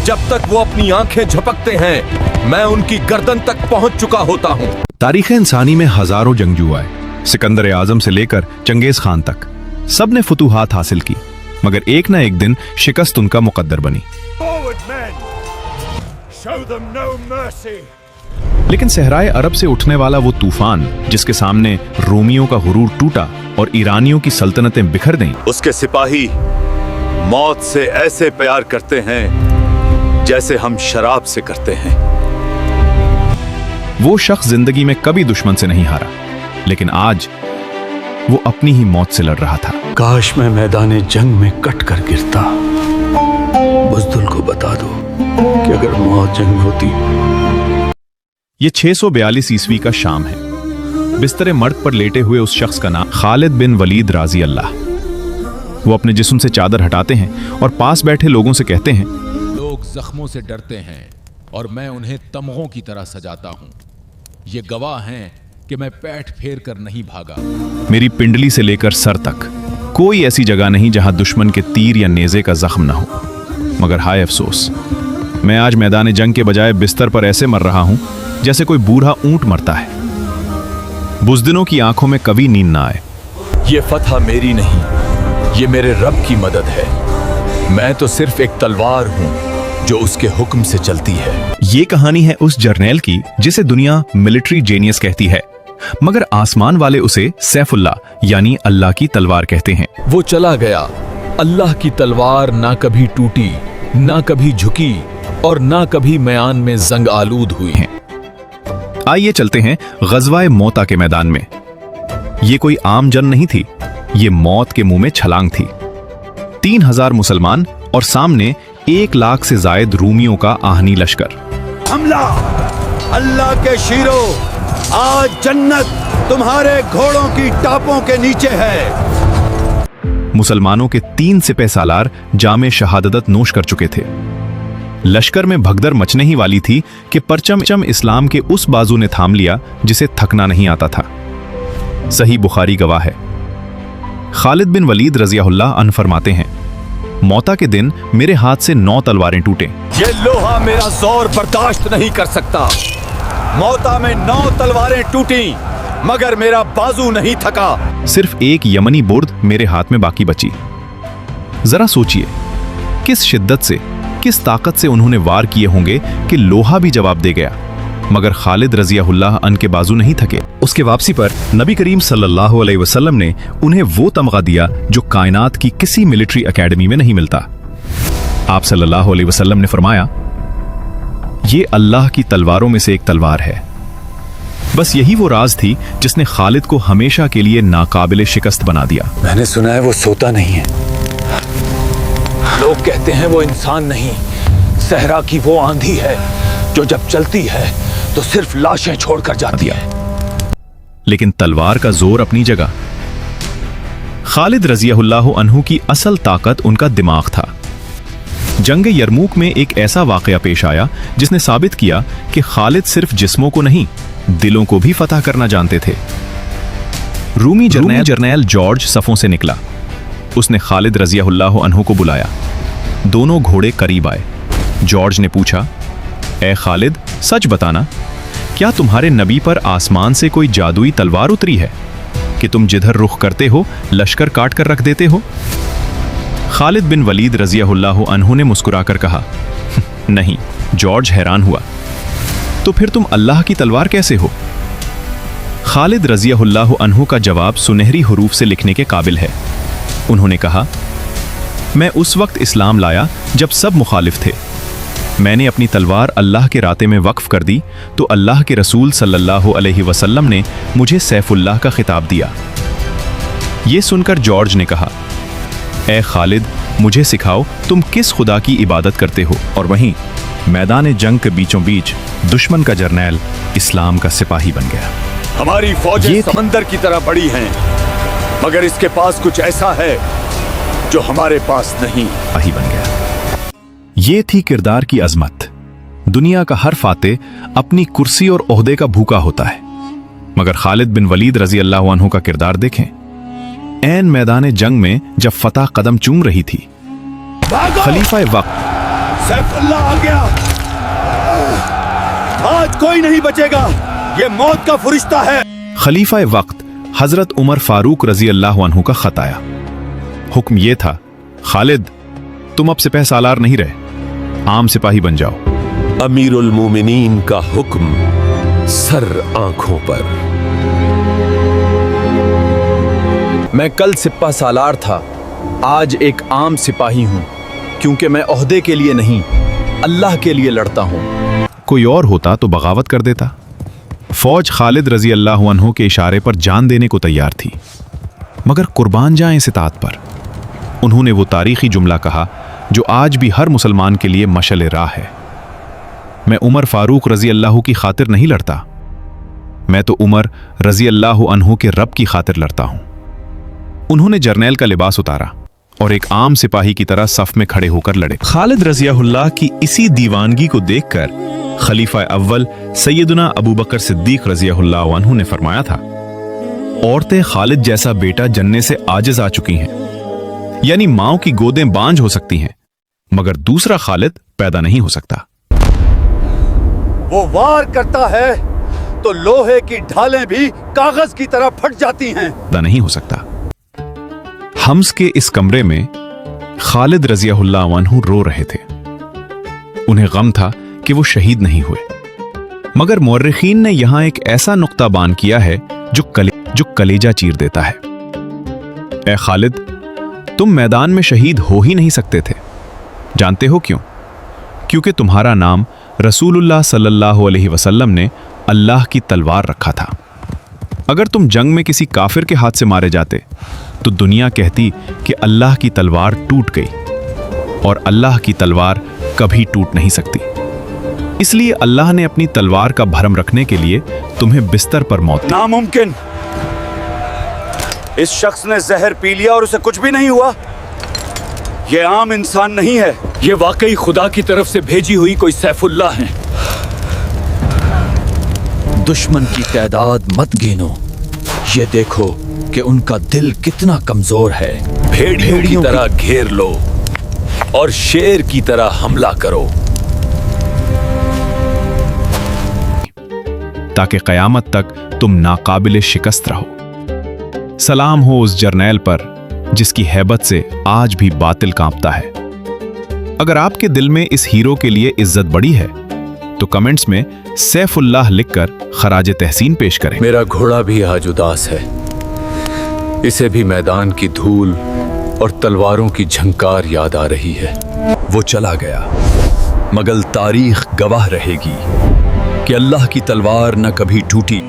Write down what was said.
जब तक वो अपनी आंखें झपकते हैं मैं उनकी गर्दन तक पहुंच चुका होता हूं। तारीख़ इंसानी में हजारों जंगजू आए, सिकंदर आजम से लेकर चंगेज खान तक। सब ने फतूहात हासिल की, मगर एक ना एक दिन शिकस्त उनका मुकद्दर बनी। लेकिन सहराए अरब से उठने वाला वो तूफान जिसके सामने रोमियों का गुरूर टूटा और ईरानियों की सल्तनतें बिखर गईं, उसके सिपाही मौत से ऐसे प्यार करते हैं जैसे हम शराब से करते हैं। वो शख्स जिंदगी में कभी दुश्मन से नहीं हारा, लेकिन आज वो अपनी ही मौत से लड़ रहा था। काश मैं मैदान जंग में कट कर गिरता। बुज़दुल को बता दो कि अगर मौत जंग में होती। ये 642 ईस्वी का शाम है। बिस्तरे मर्द पर लेटे हुए उस शख्स का नाम खालिद बिन वलीद राजी अल्लाह। वो अपने जिस्म से चादर हटाते हैं और पास बैठे लोगों से कहते हैं, लोग जख्मों से डरते हैं और मैं उन्हें तमगों की तरह सजाता हूं। ये गवाह हैं कि मैं पैठ फेर कर नहीं भागा। मेरी पिंडली से लेकर सर तक कोई ऐसी जगह नहीं जहां दुश्मन के तीर या नेज़े का जख्म न हो। मगर हाय अफसोस, मैं आज मैदान जंग के बजाय बिस्तर पर ऐसे मर रहा हूं जैसे कोई बूढ़ा ऊंट मरता है। बुज़दिनों की आंखों में कभी नींद ना आए। ये फतह मेरी नहीं, ये मेरे रब की मदद है। मैं तो सिर्फ एक तलवार हूं जो उसके हुक्म से चलती है। ये कहानी है उस जर्नैल की जिसे दुनिया मिलिट्री जेनियस कहती है, मगर आसमान वाले उसे सैफुल्लाह यानी अल्लाह की तलवार कहते हैं। वो चला गया, अल्लाह की तलवार ना कभी टूटी, ना कभी झुकी और ना कभी मैदान में जंग आलूद हुई है। आइए चलते हैं गज़वाए मौता के मैदान में। ये कोई आम जंग नहीं थी, ये मौत के मुंह में छलांग थी। 3000 मुसलमान और सामने 1 लाख से जायद रूमियों का आहनी लश्कर। हमला! अल्लाह के शीरो, आज जन्नत तुम्हारे घोड़ों की टापों के नीचे है। मुसलमानों के 3 सिपह सालार जामे शहादत नोश कर चुके थे। लश्कर में भगदड़ मचने ही वाली थी कि परचम इस्लाम के उस बाजू ने थाम लिया जिसे थकना नहीं आता था। सही बुखारी गवाह है। खालिद बिन वलीद रज़ियल्लाहु अन्हु फरमाते हैं, मौता के दिन मेरे हाथ से 9 तलवारें टूटे। ये लोहा मेरा जोर बर्दाश्त नहीं कर सकता। मौता में 9 तलवारें टूटी मगर मेरा बाजू नहीं थका। सिर्फ एक यमनी बुर्द मेरे हाथ में बाकी बची। जरा सोचिए किस शिद्दत से, किस ताकत से उन्होंने वार किए होंगे कि लोहा भी जवाब दे गया, मगर खालिद रज़ियल्लाहु अन्हु के बाजू नहीं थके। उसके वापसी पर नबी करीम सल्लल्लाहु अलैहि वसल्लम ने उन्हें वो तमगा दिया जो कायनात की किसी मिलिट्री एकेडमी में नहीं मिलता। आप सल्लल्लाहु अलैहि वसल्लम ने फरमाया, ये अल्लाह की तलवारों में से एक तलवार है। बस यही वो राज थी जिसने खालिद को हमेशा के लिए नाकाबिले शिकस्त बना दिया। मैंने सुना है वो सोता नहीं है। लोग कहते हैं वो इंसान नहीं, सहरा की वो आंधी है जो जब चलती है तो सिर्फ लाशें छोड़कर जाती है। लेकिन तलवार का जोर अपनी जगह। खालिद रज़ियल्लाहु अन्हु की असल ताकत उनका दिमाग था। जंग यरमूक में एक ऐसा वाकया पेश आया जिसने साबित किया कि खालिद सिर्फ जिस्मों को नहीं, दिलों को भी फतह करना जानते थे। रूमी जर्नैल जॉर्ज सफों से निकला। उसने खालिद रज़ियल्लाहु अन्हु को बुलाया। दोनों घोड़े करीब आए। जॉर्ज ने पूछा, ए खालिद, सच बताना, क्या तुम्हारे नबी पर आसमान से कोई जादुई तलवार उतरी है कि तुम जिधर रुख करते हो लश्कर काट कर रख देते हो? खालिद बिन वलीद रज़ियल्लाहु अन्हु ने मुस्कुराकर कहा, नहीं। जॉर्ज हैरान हुआ, तो फिर तुम अल्लाह की तलवार कैसे हो? खालिद रज़ियल्लाहु अन्हु का जवाब सुनहरी हुरूफ से लिखने के काबिल है। उन्होंने कहा, मैं उस वक्त इस्लाम लाया जब सब मुखालिफ थे। मैंने अपनी तलवार अल्लाह के राते में वक्फ कर दी तो अल्लाह के रसूल सल्लल्लाहु अलैहि वसल्लम ने मुझे सैफुल्लाह का खिताब दिया। ये सुनकर जॉर्ज ने कहा, ए खालिद, मुझे सिखाओ तुम किस खुदा की इबादत करते हो? और वहीं मैदान जंग के बीचों बीच दुश्मन का जर्नैल इस्लाम का सिपाही बन गया। हमारी फौजें समंदर की तरह बड़ी हैं, मगर इसके पास कुछ ऐसा है जो हमारे पास नहीं। सिपाही बन गया। ये थी किरदार की अजमत। दुनिया का हर फाते अपनी कुर्सी और ओहदे का भूखा होता है, मगर खालिद बिन वलीद रज़ियल्लाहु अन्हु का किरदार देखें। ऐन मैदान जंग में जब फतह कदम चूम रही थी, खलीफा वक्त सैफ अल्लाह आ गया। आज कोई नहीं बचेगा, ये मौत का फरिश्ता है। खलीफा वक्त हजरत उमर फारूक रजी अल्लाह अन्हु का खत आया। हुक्म ये था, खालिद तुम अब सिपह सालार नहीं रहे, आम सिपाही बन जाओ। अमीरुल मोमिनीन का हुक्म सर आंखों पर। मैं कल सिप्पा सालार था, आज एक आम सिपाही हूं, क्योंकि मैं ओहदे के लिए नहीं अल्लाह के लिए लड़ता हूं। कोई और होता तो बगावत कर देता। फौज खालिद रजी अल्लाह अन्हु के इशारे पर जान देने को तैयार थी, मगर कुर्बान जाएं इस इताअत पर। उन्होंने वो तारीखी जुमला कहा जो आज भी हर मुसलमान के लिए मशल राह है, मैं उमर फारूक रजी अल्लाह की खातिर नहीं लड़ता, मैं तो उमर रजी अल्लाह अन्हु के रब की खातिर लड़ता हूं। उन्होंने जर्नैल का लिबास उतारा और एक आम सिपाही की तरह सफ में खड़े होकर लड़े। खालिद रज़ियहुल्लाह की इसी दीवानगी को देखकर खलीफा अव्वल सैयदना अबू बकर सिद्दीक रज़ियहुल्लाह अन्हु ने फरमाया था, औरतें खालिद जैसा बेटा जन्ने से आजिज आ चुकी हैं, यानी माओ की गोदें बांझ हो सकती हैं, मगर दूसरा खालिद पैदा नहीं हो सकता। वो वार करता है तो लोहे की ढालें भी कागज की तरह फट जाती हैं। पैदा नहीं हो सकता। हम्स के इस कमरे में खालिद रज़ियहुल्लाह अन्हु रो रहे थे। उन्हें गम था कि वो शहीद नहीं हुए, मगर मुअर्रिखीन ने यहां एक ऐसा नुक्ता बान किया है जो कलेजा चीर देता है। ए खालिद, तुम मैदान में शहीद हो ही नहीं सकते थे। जानते हो क्यों? क्योंकि तुम्हारा नाम रसूलुल्लाह सल्लल्लाहु अलैहि वसल्लम ने अल्लाह की तलवार रखा था। अगर तुम जंग में किसी काफिर के हाथ से मारे जाते तो दुनिया कहती कि अल्लाह की तलवार टूट गई, और अल्लाह की तलवार कभी टूट नहीं सकती। इसलिए अल्लाह ने अपनी तलवार का भरम रखने के लिए तुम्हें बिस्तर पर मौत दी। नामुमकिन, इस शख्स ने जहर पी लिया और उसे कुछ भी नहीं हुआ। ये आम इंसान नहीं है, ये वाकई खुदा की तरफ से भेजी हुई कोई सैफुल्लाह है। दुश्मन की तादाद मत गिनो, ये देखो कि उनका दिल कितना कमजोर है। भेड़ियों की तरह घेर लो और शेर की तरह हमला करो, ताकि कयामत तक तुम नाकाबिल शिकस्त रहो। सलाम हो उस जर्नैल पर जिसकी हैबत से आज भी बातिल कांपता है। अगर आपके दिल में इस हीरो के लिए इज्जत बड़ी है तो कमेंट्स में सैफुल्लाह लिखकर खराज तहसीन पेश करें। मेरा घोड़ा भी आज उदास है, इसे भी मैदान की धूल और तलवारों की झंकार याद आ रही है। वो चला गया, मगर तारीख गवाह रहेगी कि अल्लाह की तलवार न कभी टूटी